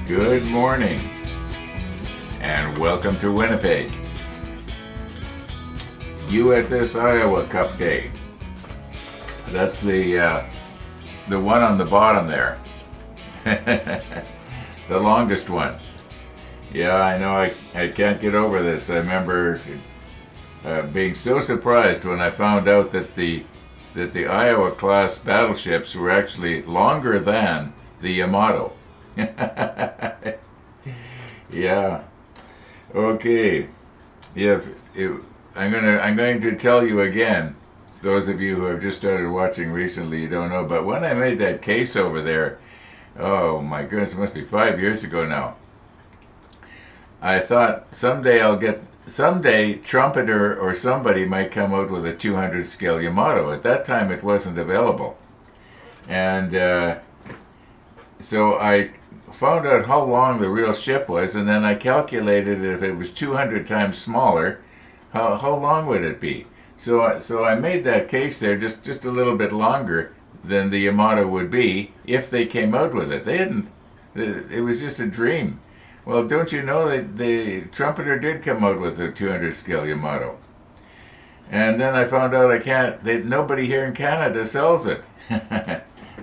Good morning, and welcome to Winnipeg. USS Iowa Cup Day. That's the one on the bottom there. The longest one. Yeah, I know. I can't get over this. I remember being so surprised when I found out that the Iowa class battleships were actually longer than the Yamato. Yeah. Okay. Yeah. I'm going to tell you again. Those of you who have just started watching recently, you don't know. But when I made that case over there, oh my goodness, it must be 5 years ago now. I thought someday Trumpeter or somebody might come out with a 200 scale Yamato. At that time, it wasn't available, and so I found out how long the real ship was, and then I calculated if it was 200 times smaller, how long would it be? So I made that case there just a little bit longer than the Yamato would be if they came out with it. They didn't. It was just a dream. Well, don't you know that the Trumpeter did come out with a 200 scale Yamato? And then I found out nobody here in Canada sells it.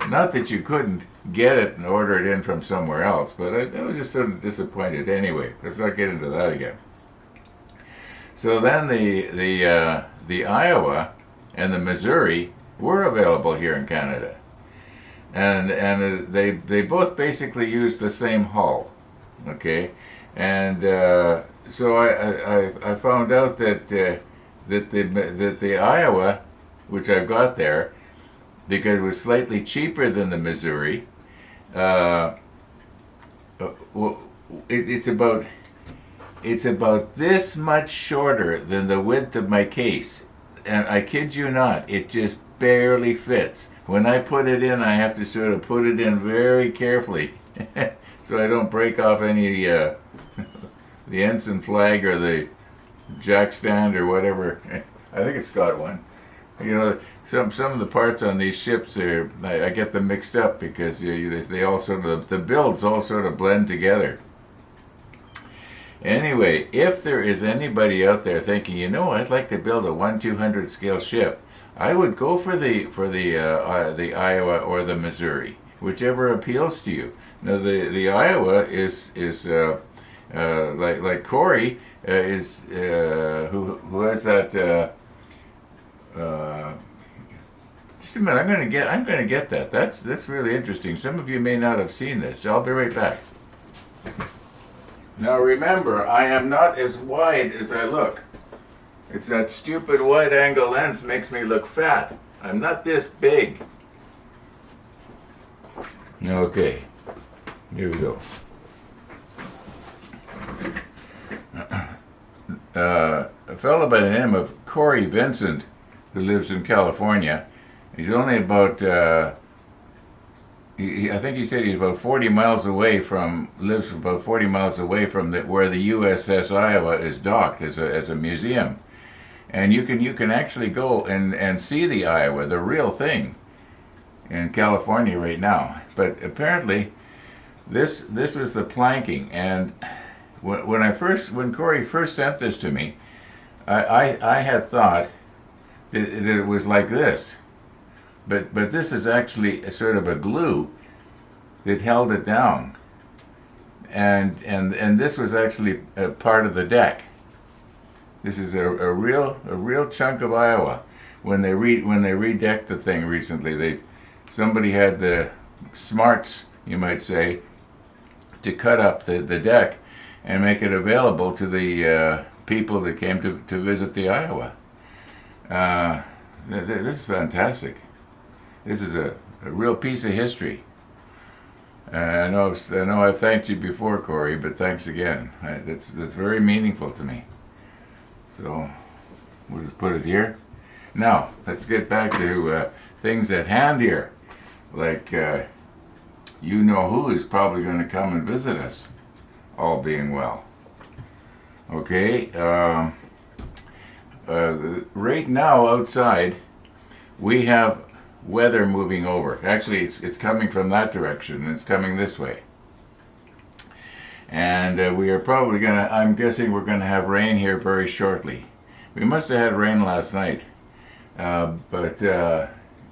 Not that you couldn't get it and order it in from somewhere else, but I was just sort of disappointed. Anyway, let's not get into that again. So then the Iowa and the Missouri were available here in Canada, and they both basically use the same hull, okay, and so I found out that the Iowa, which I've got there, because it was slightly cheaper than the Missouri, it's about this much shorter than the width of my case. And I kid you not, it just barely fits. When I put it in, I have to sort of put it in very carefully so I don't break off any the ensign flag or the jack stand or whatever. I think it's got one. You know, some of the parts on these ships I get them mixed up because they all sort of, the builds all sort of blend together. Anyway, if there is anybody out there thinking, I'd like to build a 1/200 scale ship, I would go for the Iowa or the Missouri, whichever appeals to you. Now the Iowa is like Corey is who has that. Just a minute, I'm going to get that. That's really interesting. Some of you may not have seen this. I'll be right back. Now remember, I am not as wide as I look. It's that stupid wide angle lens makes me look fat. I'm not this big. Okay, here we go. A fellow by the name of Corey Vincent, who lives in California. He's only about, I think he said he's about 40 miles away lives about 40 miles away from where the USS Iowa is docked as a museum. And you can actually go and see the Iowa, the real thing, in California right now. But apparently, this was the planking. And when Corey first sent this to me, I had thought that it was like this. But this is actually a sort of a glue that held it down, and this was actually a part of the deck. This is a real chunk of Iowa. When they redecked the thing recently, somebody had the smarts, you might say, to cut up the deck and make it available to the people that came to visit the Iowa. This is fantastic. This is a real piece of history. I know I've thanked you before, Corey, but thanks again. That's very meaningful to me. So we'll just put it here. Now let's get back to things at hand here, like who is probably going to come and visit us, all being well. Okay. Right now outside, we have weather moving over. Actually, it's coming from that direction, and it's coming this way. and we are probably gonna. I'm guessing we're gonna have rain here very shortly. We must have had rain last night, but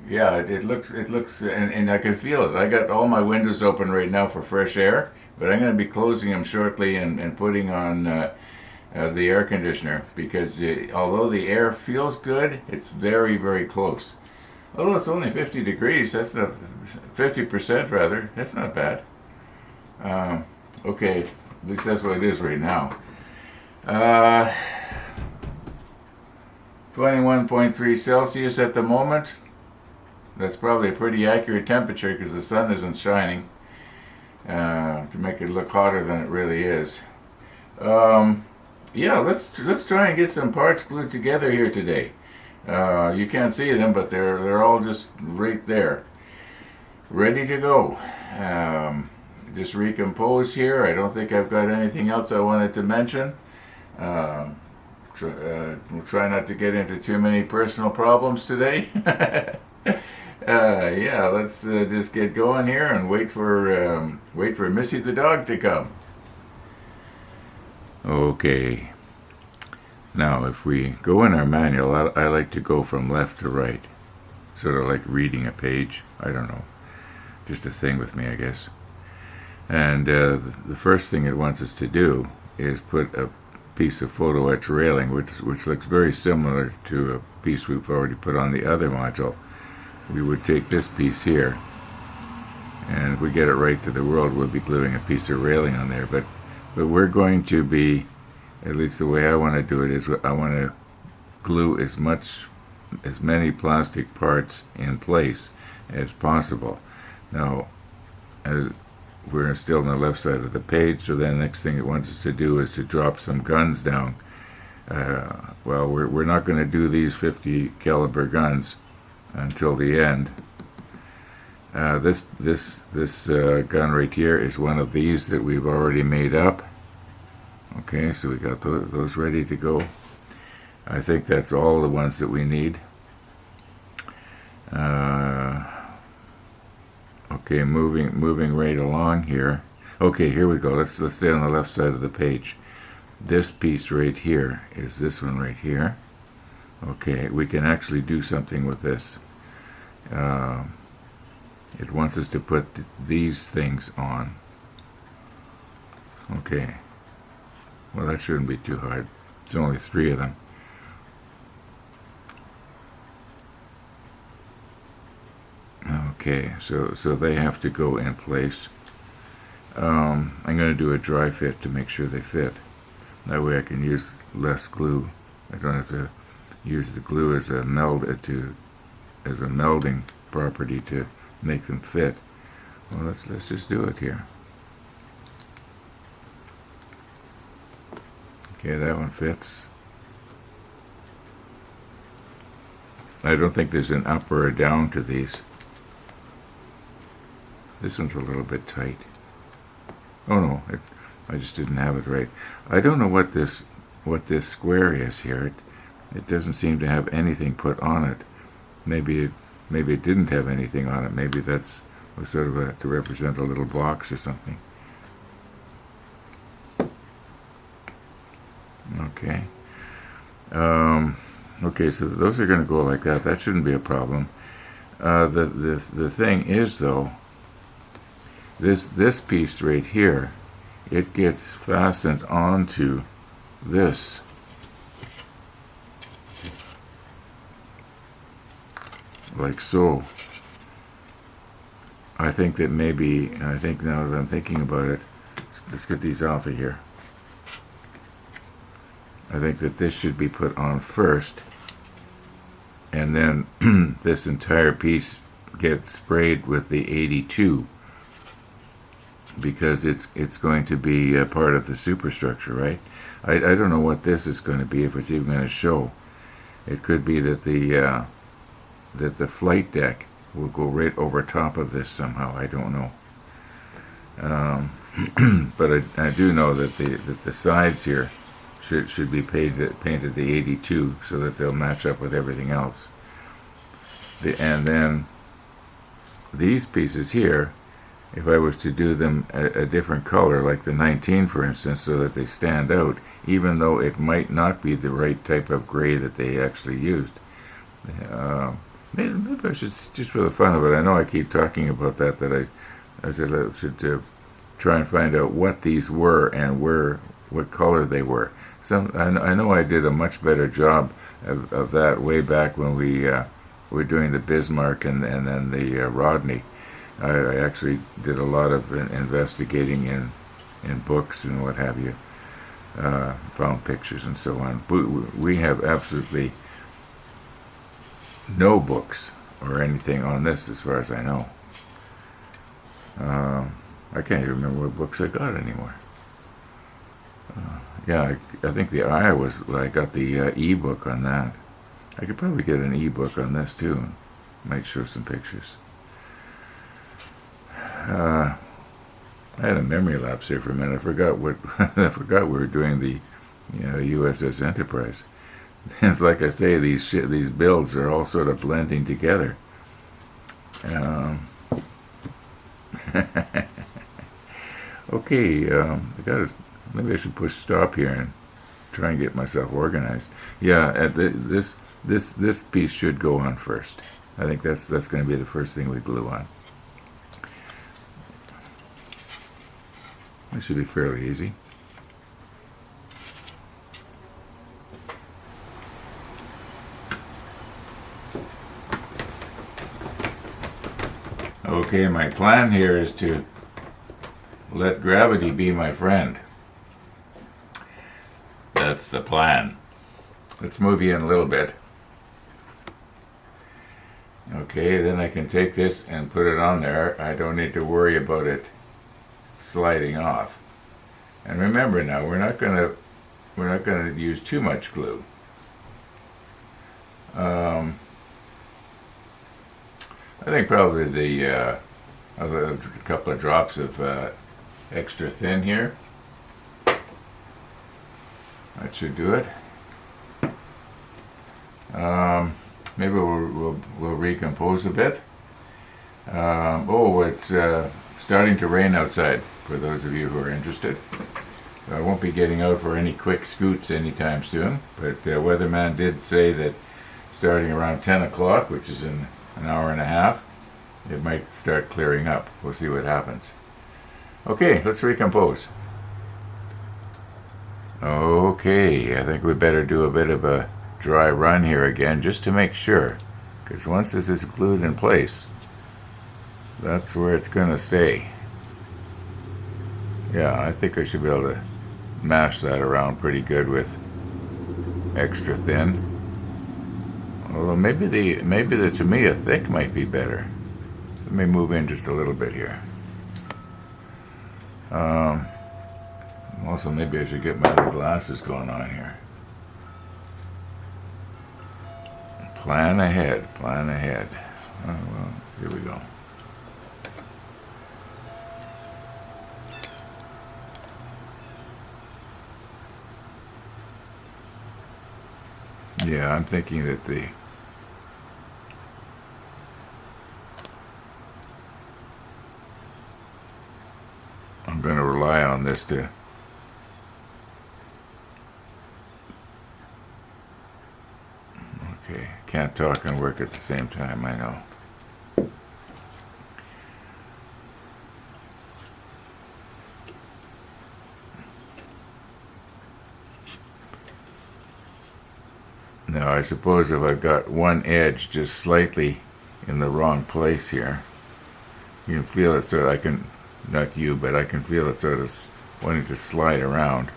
yeah, it looks and I can feel it. I got all my windows open right now for fresh air, but I'm going to be closing them shortly and putting on the air conditioner because although the air feels good, it's very, very close. Although it's only 50 degrees, that's not 50% rather. That's not bad. Okay, at least that's what it is right now. 21.3 Celsius at the moment. That's probably a pretty accurate temperature because the sun isn't shining to make it look hotter than it really is. Yeah, let's try and get some parts glued together here today. You can't see them, but they're all just right there, ready to go. Just recompose here. I don't think I've got anything else I wanted to mention. We'll try not to get into too many personal problems today. Yeah, let's just get going here and wait for Missy the dog to come. Okay. Now, if we go in our manual, I like to go from left to right, sort of like reading a page. I don't know, just a thing with me, I guess. And the first thing it wants us to do is put a piece of photo etch railing, which looks very similar to a piece we've already put on the other module. We would take this piece here, and if we get it right to the world, we'll be gluing a piece of railing on there. But we're going to be, at least the way I want to do it is, I want to glue as many plastic parts in place as possible. Now, we're still on the left side of the page, so then the next thing it wants us to do is to drop some guns down. Well, we're not going to do these 50 caliber guns until the end. This gun right here is one of these that we've already made up. Okay, so we got those ready to go. I think that's all the ones that we need. Okay, moving right along here. Okay, here we go. Let's stay on the left side of the page. This piece right here is this one right here. Okay, we can actually do something with this. It wants us to put these things on. Okay. Well, that shouldn't be too hard. There's only 3 of them. Okay, so they have to go in place. I'm going to do a dry fit to make sure they fit. That way I can use less glue. I don't have to use the glue as a melding property to make them fit. Well, let's just do it here. Okay, that one fits. I don't think there's an up or a down to these. This one's a little bit tight. Oh no, I just didn't have it right. I don't know what this square is here. It doesn't seem to have anything put on it. Maybe it didn't have anything on it. Maybe was sort of to represent a little box or something. Okay. Okay, so those are going to go like that. That shouldn't be a problem. The thing is, though, this piece right here, it gets fastened onto this. Like so. I think now that I'm thinking about it, let's get these off of here. I think that this should be put on first, and then this entire piece gets sprayed with the 82 because it's going to be a part of the superstructure, right? I don't know what this is going to be, if it's even going to show. It could be that the flight deck will go right over top of this somehow. I don't know. But I do know that the sides here should be painted the 82 so that they'll match up with everything else. And then these pieces here, if I was to do them a different color, like the 19 for instance, so that they stand out, even though it might not be the right type of gray that they actually used. Maybe I should, just for the fun of it, I know I keep talking about that I said I should try and find out what these were and what color they were. I know I did a much better job of that way back when we were doing the Bismarck and then the Rodney. I actually did a lot of investigating in books and what have you, found pictures and so on. We have absolutely no books or anything on this as far as I know. I can't even remember what books I got anymore. Yeah, I think I got the e-book on that. I could probably get an e-book on this too. Might show some pictures. I had a memory lapse here for a minute. I forgot I forgot we were doing the USS Enterprise. It's like I say, these builds are all sort of blending together. Okay, maybe I should push stop here and try and get myself organized. Yeah, this piece should go on first. I think that's going to be the first thing we glue on. This should be fairly easy. Okay, my plan here is to let gravity be my friend. That's the plan. Let's move you in a little bit. Okay, then I can take this and put it on there. I don't need to worry about it sliding off. And remember now, we're not gonna use too much glue. I think probably a couple of drops of extra thin here. That should do it. Maybe we'll recompose a bit. It's starting to rain outside, for those of you who are interested. I won't be getting out for any quick scoots anytime soon, but weatherman did say that starting around 10 o'clock, which is in an hour and a half, it might start clearing up. We'll see what happens. Okay, let's recompose. Okay, I think we better do a bit of a dry run here again, just to make sure, because once this is glued in place, that's where it's going to stay. Yeah, I think I should be able to mash that around pretty good with extra thin. Although maybe the Tamiya thick might be better. Let me move in just a little bit here. Also, maybe I should get my other glasses going on here. Plan ahead, plan ahead. Oh, well, here we go. Yeah, I'm thinking that I'm going to rely on this to okay, can't talk and work at the same time, I know. Now I suppose if I've got one edge just slightly in the wrong place here, you can feel it sort of, not you, but I can feel it sort of wanting to slide around.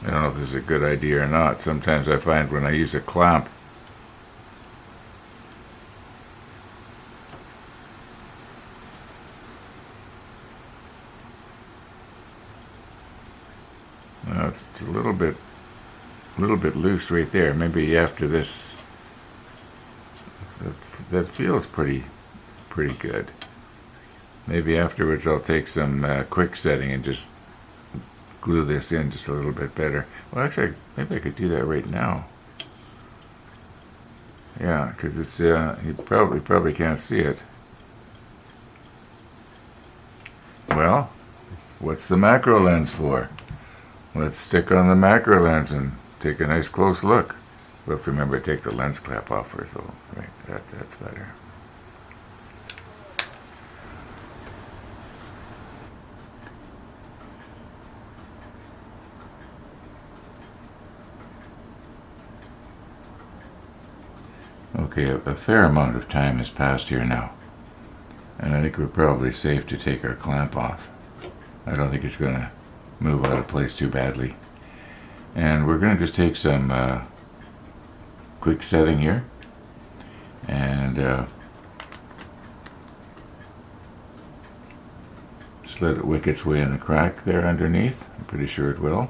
I don't know if this is a good idea or not. Sometimes I find when I use a clamp, it's a little bit loose right there. Maybe after this, that feels pretty good. Maybe afterwards I'll take some quick setting and just glue this in just a little bit better. Well, actually, maybe I could do that right now. Yeah, because it's you probably can't see it. Well, what's the macro lens for? Let's stick on the macro lens and take a nice close look. We'll have to remember to take the lens cap off first, though. Right, that's better. Okay, a fair amount of time has passed here now. And I think we're probably safe to take our clamp off. I don't think it's going to move out of place too badly. And we're going to just take some quick setting here. And just let it wick its way in the crack there underneath. I'm pretty sure it will.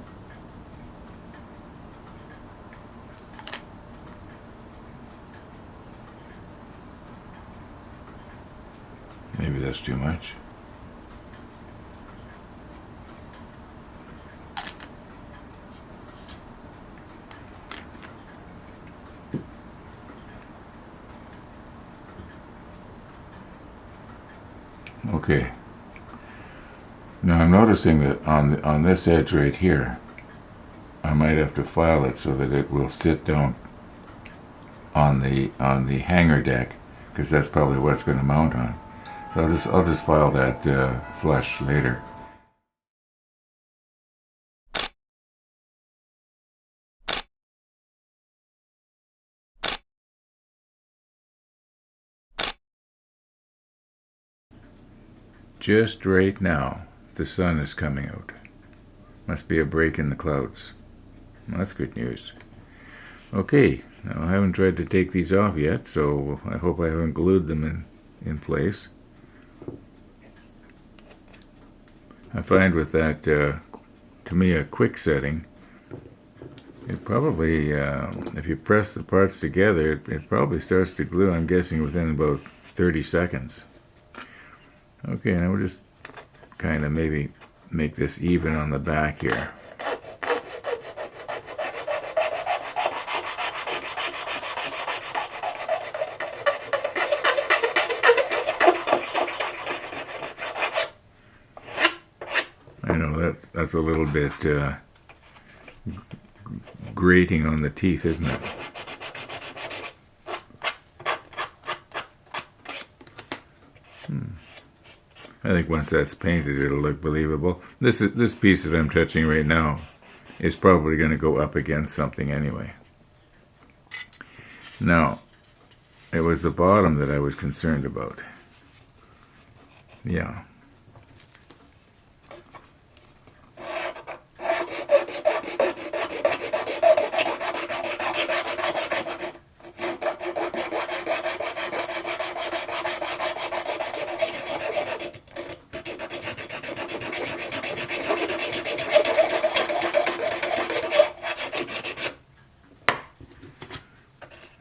Maybe that's too much. Okay. Now I'm noticing that on this edge right here, I might have to file it so that it will sit down on the hanger deck, because that's probably what it's going to mount on. So I'll just file that flush later. Just right now, the sun is coming out. Must be a break in the clouds. Well, that's good news. Okay, now I haven't tried to take these off yet, so I hope I haven't glued them in place. I find with that, to me, a quick setting, it probably, if you press the parts together, it probably starts to glue, I'm guessing, within about 30 seconds. Okay, now we'll just kind of maybe make this even on the back here. I know that's a little bit grating on the teeth, isn't it? I think once that's painted, it'll look believable. This piece that I'm touching right now is probably going to go up against something anyway. Now, it was the bottom that I was concerned about. Yeah.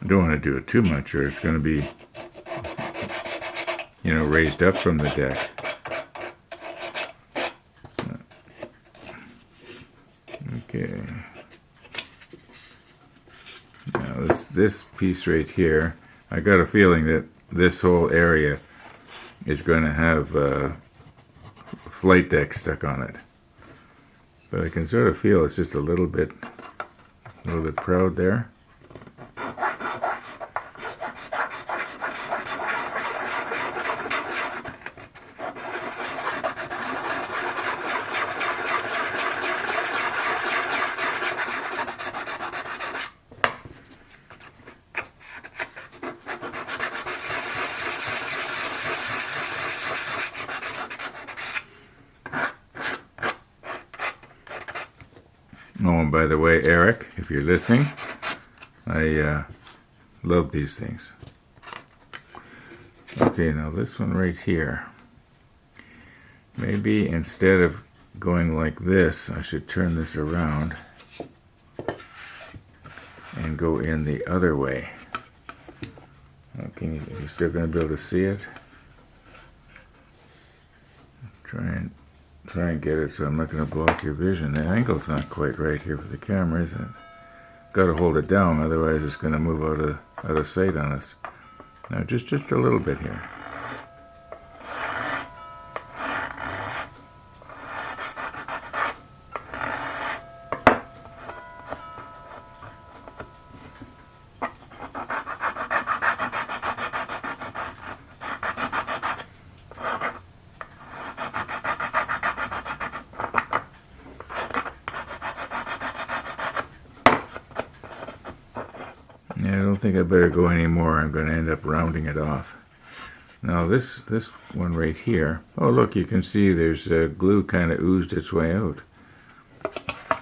I don't want to do it too much or it's going to be, raised up from the deck. Okay. Now this piece right here, I got a feeling that this whole area is going to have a flight deck stuck on it. But I can sort of feel it's just a little bit proud there. Oh, and by the way, Eric, if you're listening, I love these things. Okay, now this one right here. Maybe instead of going like this, I should turn this around and go in the other way. Are you still going to be able to see it? Try and get it so I'm not going to block your vision. The angle's not quite right here for the camera, is it? Got to hold it down, otherwise it's going to move out of sight on us. Now just a little bit here. Yeah, I don't think I better go any more. I'm going to end up rounding it off. Now this one right here, oh look, you can see there's glue kind of oozed its way out.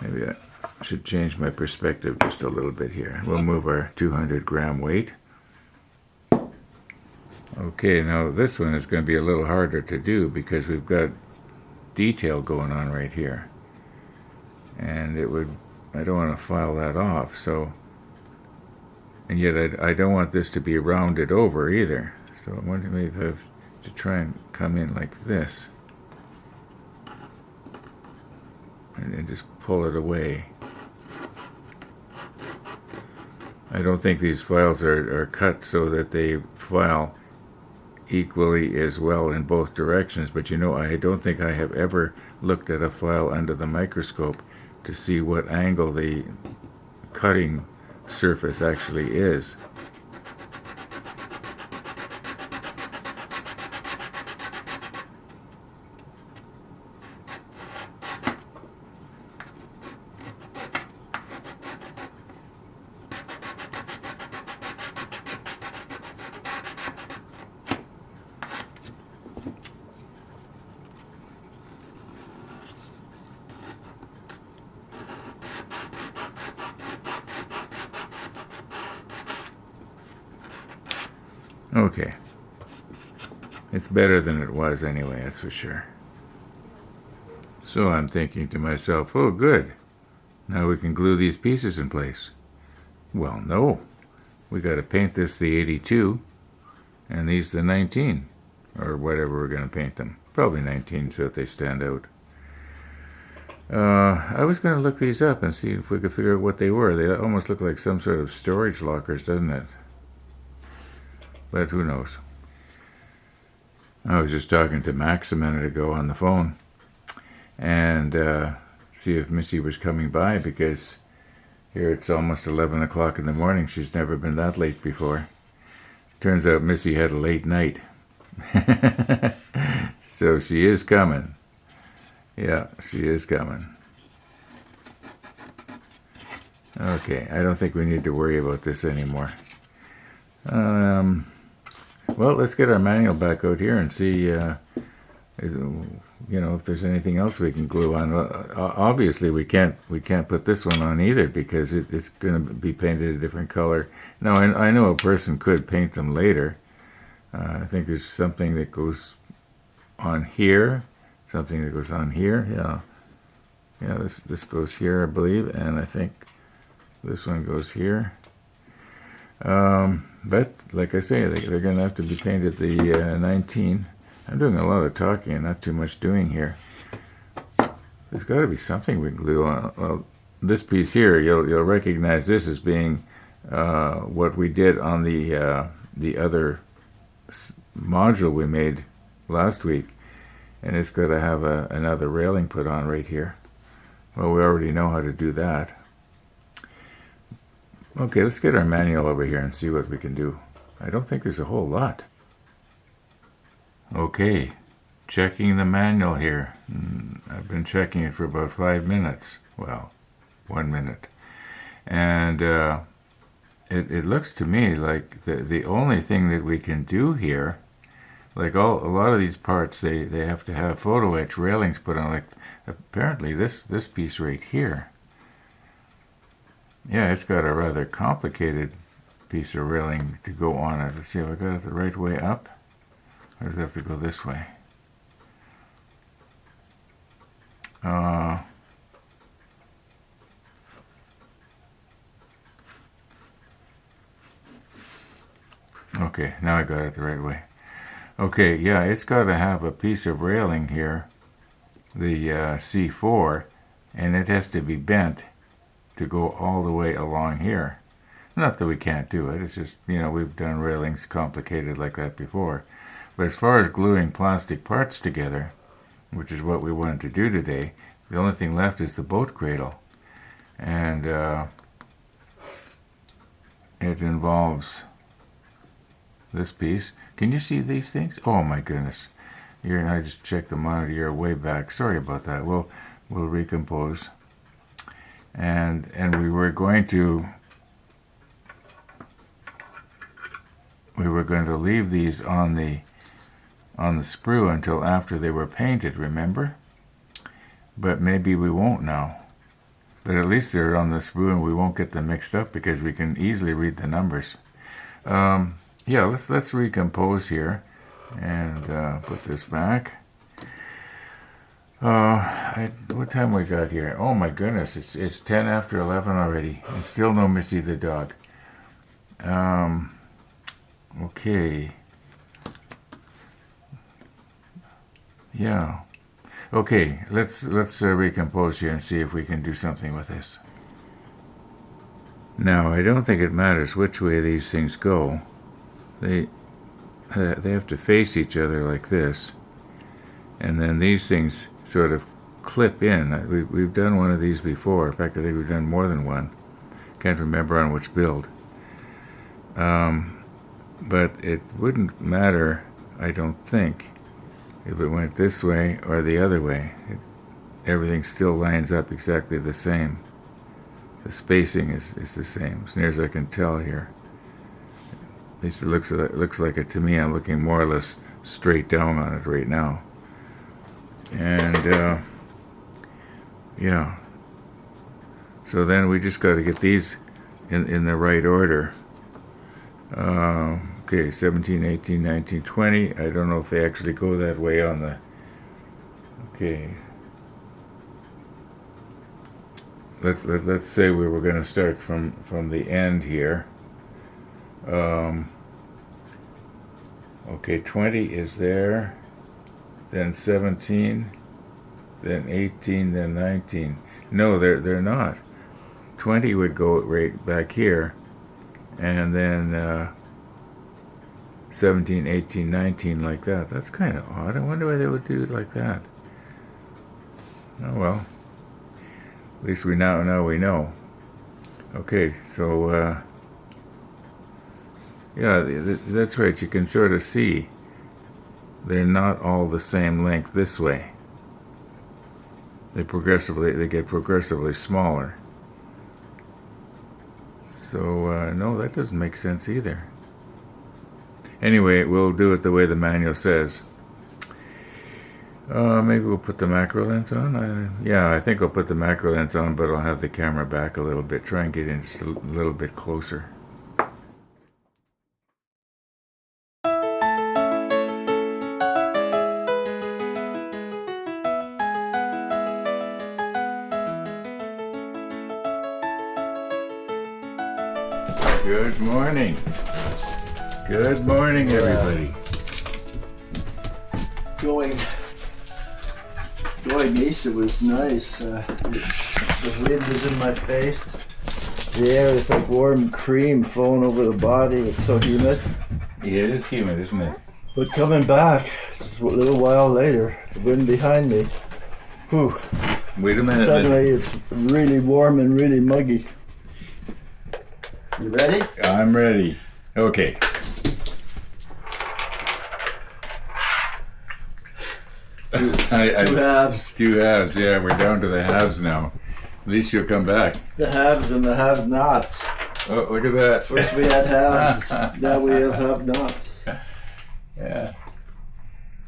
Maybe I should change my perspective just a little bit here. We'll move our 200-gram weight. Okay, now this one is going to be a little harder to do because we've got detail going on right here. And I don't want to file that off, so, and yet I don't want this to be rounded over either. So I wonder maybe if I have to try and come in like this and then just pull it away. I don't think these files are cut so that they file equally as well in both directions, but you know, I don't think I have ever looked at a file under the microscope to see what angle the cutting surface actually is. Okay. It's better than it was anyway, that's for sure. So I'm thinking to myself, oh good, now we can glue these pieces in place. Well, no. We got to paint this the 82 and these the 19, or whatever we're going to paint them. Probably 19 so that they stand out. I was going to look these up and see if we could figure out what they were. They almost look like some sort of storage lockers, doesn't it? But who knows? I was just talking to Max a minute ago on the phone and see if Missy was coming by, because here it's almost 11 o'clock in the morning. She's never been that late before. Turns out Missy had a late night. So she is coming. Yeah, she is coming. Okay, I don't think we need to worry about this anymore. Well, let's get our manual back out here and see, if there's anything else we can glue on. Obviously, we can't put this one on either because it's going to be painted a different color. Now, I know a person could paint them later. I think there's something that goes on here, something that goes on here. Yeah. This goes here, I believe, and I think this one goes here. But like I say, they're going to have to be painted the 19. I'm doing a lot of talking and not too much doing here. There's got to be something we can glue on. Well, this piece here, you'll recognize this as being what we did on the other module we made last week, and it's got to have another railing put on right here. Well, we already know how to do that. Okay, let's get our manual over here and see what we can do. I don't think there's a whole lot. Okay, checking the manual here. I've been checking it for about 5 minutes. Well, 1 minute. And it looks to me like the only thing that we can do here, like a lot of these parts, they have to have photo etch railings put on. Like apparently this piece right here. Yeah, it's got a rather complicated piece of railing to go on it. Let's see if I got it the right way up. Or does it have to go this way? Okay, now I got it the right way. Okay, yeah, it's got to have a piece of railing here, the C4, and it has to be bent to go all the way along here. Not that we can't do it, it's just, we've done railings complicated like that before. But as far as gluing plastic parts together, which is what we wanted to do today, the only thing left is the boat cradle. And it involves this piece. Can you see these things? Oh my goodness. I just checked the monitor, you're way back. Sorry about that. We'll recompose. And we were going to leave these on the sprue until after they were painted, remember? But maybe we won't now. But at least they're on the sprue and we won't get them mixed up because we can easily read the numbers. Yeah, let's recompose here and put this back. What time we got here? Oh my goodness, it's 10 after 11 already, and still no Missy the dog. Okay. Yeah. Okay, let's recompose here and see if we can do something with this. Now, I don't think it matters which way these things go. They have to face each other like this, and then these things sort of clip in. We've done one of these before. In fact, I think we've done more than one. Can't remember on which build. But it wouldn't matter, I don't think, if it went this way or the other way. Everything still lines up exactly the same. The spacing is the same, as near as I can tell here. At least it looks like it to me. I'm looking more or less straight down on it right now. And yeah. So then we just got to get these in the right order. Okay, 17, 18, 19, 20. I don't know if they actually go that way on the... Okay. Let's say we were going to start from the end here. Okay, 20 is there, then 17, then 18, then 19. No, they're not. 20 would go right back here, and then 17, 18, 19 like that. That's kind of odd. I wonder why they would do it like that. Oh well. At least we now we know. Okay, so yeah, that's right. You can sort of see they're not all the same length this way. They get progressively smaller. So no, that doesn't make sense either. Anyway, we'll do it the way the manual says. Maybe we'll put the macro lens on. Yeah, I think I'll put the macro lens on, but I'll have the camera back a little bit. Try and get in just a little bit closer. Good morning. Good morning, everybody. Going east, it was nice. The wind was in my face. The air is like warm cream flowing over the body. It's so humid. Yeah, it is humid, isn't it? But coming back, just a little while later, the wind behind me. Whew. Wait a minute. Suddenly it's really warm and really muggy. You ready? I'm ready. Okay. Two halves. Two halves, yeah, we're down to the halves now. At least you'll come back. The haves and the have-nots. Oh, look at that. First we had halves, now we have have-nots. Yeah.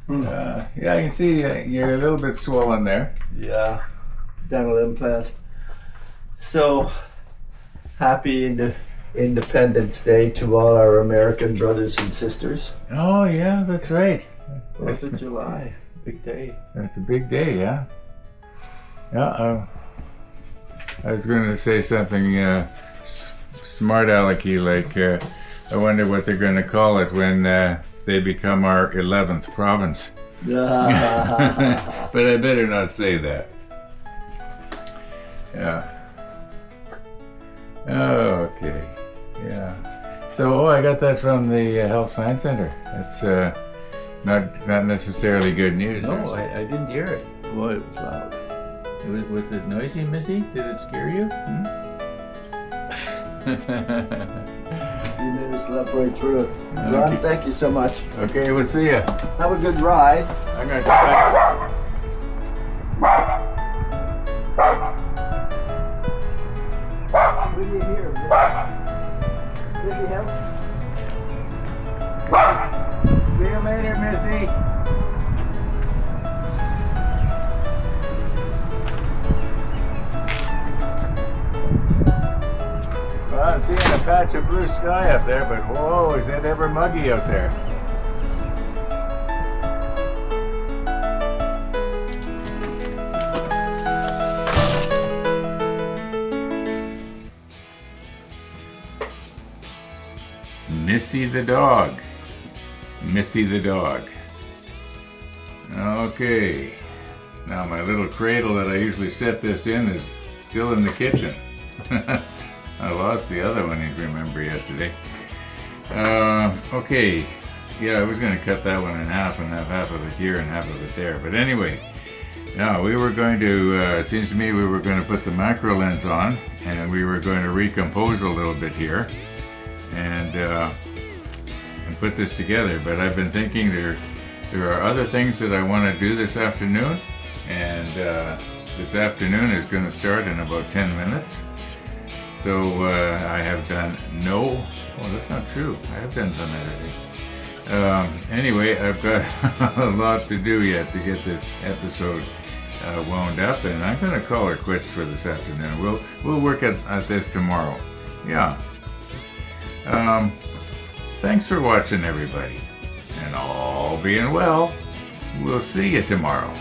Yeah, I can see you're a little bit swollen there. Yeah, dental implant. So, happy Independence Day to all our American brothers and sisters. Oh, yeah, that's right. 4th of July, big day. That's a big day, yeah. Yeah, I was going to say something smart alecky like, I wonder what they're going to call it when they become our 11th province. But I better not say that. Yeah. Okay. Yeah. So, I got that from the Health Science Center. It's not necessarily good news. No, I didn't hear it. Boy, it was loud. Was it noisy, Missy? Did it scare you? You made us slept right through it. Ron, thank you so much. Okay, we'll see ya. Have a good ride. I'm going to cut. What do you hear? Did you help? See you later, Missy. Well, I'm seeing a patch of blue sky up there, but whoa, is that ever muggy out there? Missy the dog. Missy the dog. Okay. Now my little cradle that I usually set this in is still in the kitchen. I lost the other one, you remember, yesterday. Okay. Yeah, I was going to cut that one in half and have half of it here and half of it there. But anyway, now we were going to, it seems to me we were going to put the macro lens on and we were going to recompose a little bit here and put this together. But I've been thinking there are other things that I want to do this afternoon, and this afternoon is going to start in about 10 minutes. So I have done that's not true. I have done some editing. Anyway, I've got a lot to do yet to get this episode wound up, and I'm going to call it quits for this afternoon. We'll work at this tomorrow. Yeah. Thanks for watching, everybody. And all being well, we'll see you tomorrow.